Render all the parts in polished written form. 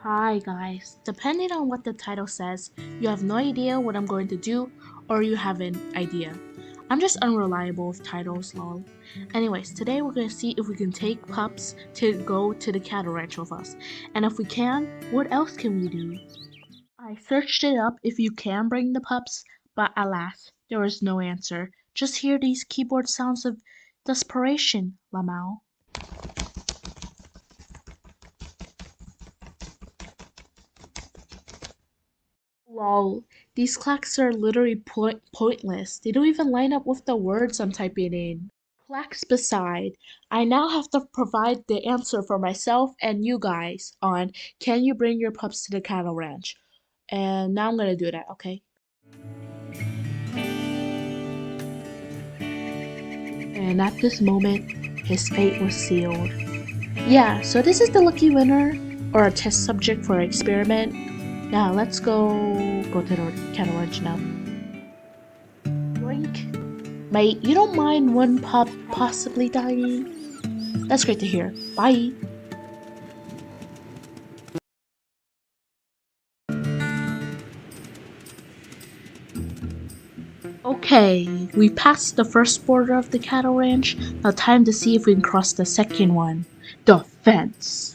Hi guys, depending on what the title says, you have no idea what I'm going to do or you have an idea. I'm just unreliable with titles, lol. Anyways, today we're going to see if we can take pups to go to the cattle ranch with us. And if we can, what else can we do? I searched it up if you can bring the pups, but alas, there was no answer. Just hear these keyboard sounds of desperation, Lamau. Lol, these clacks are literally pointless. They don't even line up with the words I'm typing in. Clacks beside, I now have to provide the answer for myself and you guys on can you bring your pups to the cattle ranch? And now I'm gonna do that, okay? And at this moment, his fate was sealed. Yeah, so this is the lucky winner or a test subject for our experiment. Now let's go to the cattle ranch now. Yoink. Mate, you don't mind one pup possibly dying? That's great to hear. Bye. Okay, we passed the first border of the cattle ranch. Now time to see if we can cross the second one. The fence.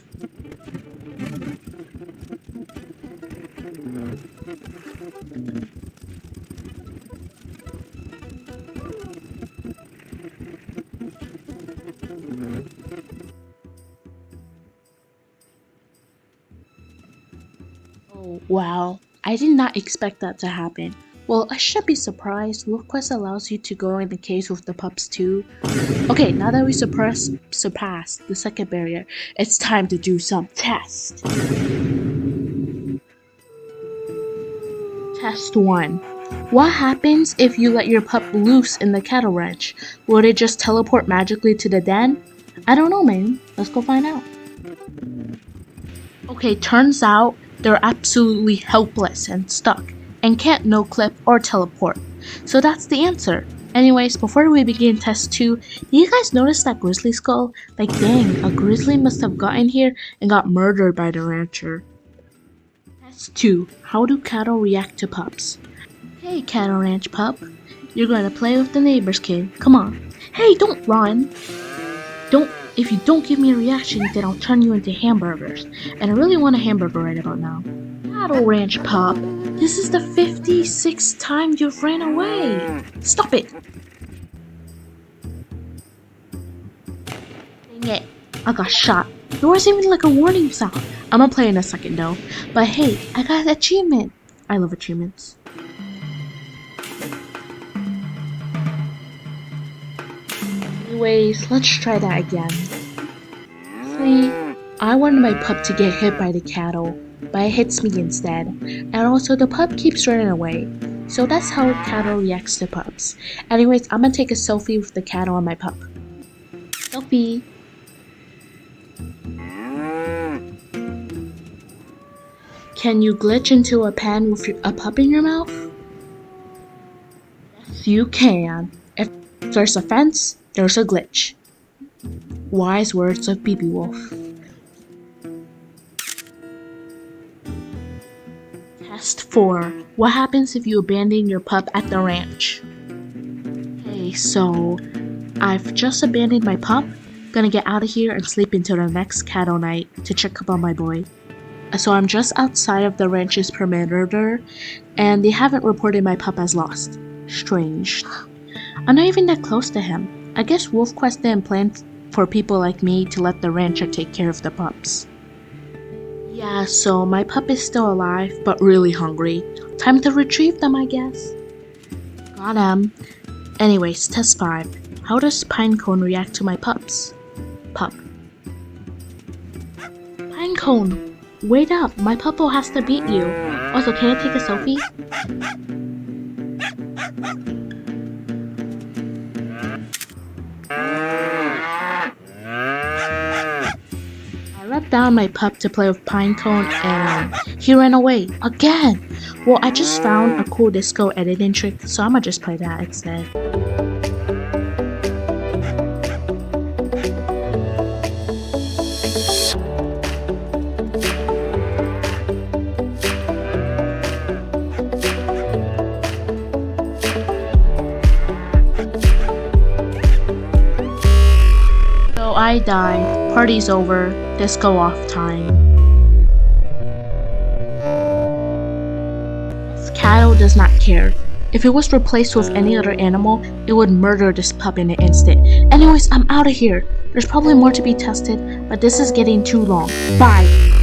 Oh, wow. I did not expect that to happen. Well, I should be surprised. WolfQuest allows you to go in the caves with the pups too. Okay, now that we surpassed the second barrier, it's time to do some tests. Test 1. What happens if you let your pup loose in the cattle ranch? Will it just teleport magically to the den? I don't know, man. Let's go find out. Okay, turns out they're absolutely helpless and stuck and can't no clip or teleport. So that's the answer. Anyways, before we begin test 2, you guys notice that grizzly skull? Like dang, a grizzly must have gotten here and got murdered by the rancher. Test 2. How do cattle react to pups? Hey cattle ranch pup, you're gonna play with the neighbor's kid. Come on. Hey, don't run. If you don't give me a reaction, then I'll turn you into hamburgers. And I really want a hamburger right about now. Cattle ranch pup, this is the 56th time you've ran away. Stop it. Dang it, I got shot. There wasn't even like a warning sound. I'm gonna play in a second though. But hey, I got an achievement. I love achievements. Anyways, let's try that again. See, I wanted my pup to get hit by the cattle, but it hits me instead. And also the pup keeps running away. So that's how cattle reacts to pups. Anyways, I'm gonna take a selfie with the cattle and my pup. Selfie! Can you glitch into a pen with a pup in your mouth? Yes, you can. If there's a fence, there's a glitch. Wise words of BB Wolf. Test 4. What happens if you abandon your pup at the ranch? Okay, so I've just abandoned my pup. Gonna get out of here and sleep until the next cattle night to check up on my boy. So I'm just outside of the ranch's perimeter, and they haven't reported my pup as lost. Strange. I'm not even that close to him. I guess WolfQuest didn't plan for people like me to let the rancher take care of the pups. Yeah, so my pup is still alive, but really hungry. Time to retrieve them, I guess. Got him. Anyways, test 5. How does Pinecone react to my pups? Pup. Pinecone, wait up, my puppo has to beat you. Also, can I take a selfie? I let down my pup to play with Pinecone and he ran away again. Well, I just found a cool disco editing trick, so I'ma just play that instead. So I die, party's over, disco off time. Cattle does not care. If it was replaced with any other animal, it would murder this pup in an instant. Anyways, I'm out of here. There's probably more to be tested, but this is getting too long. Bye!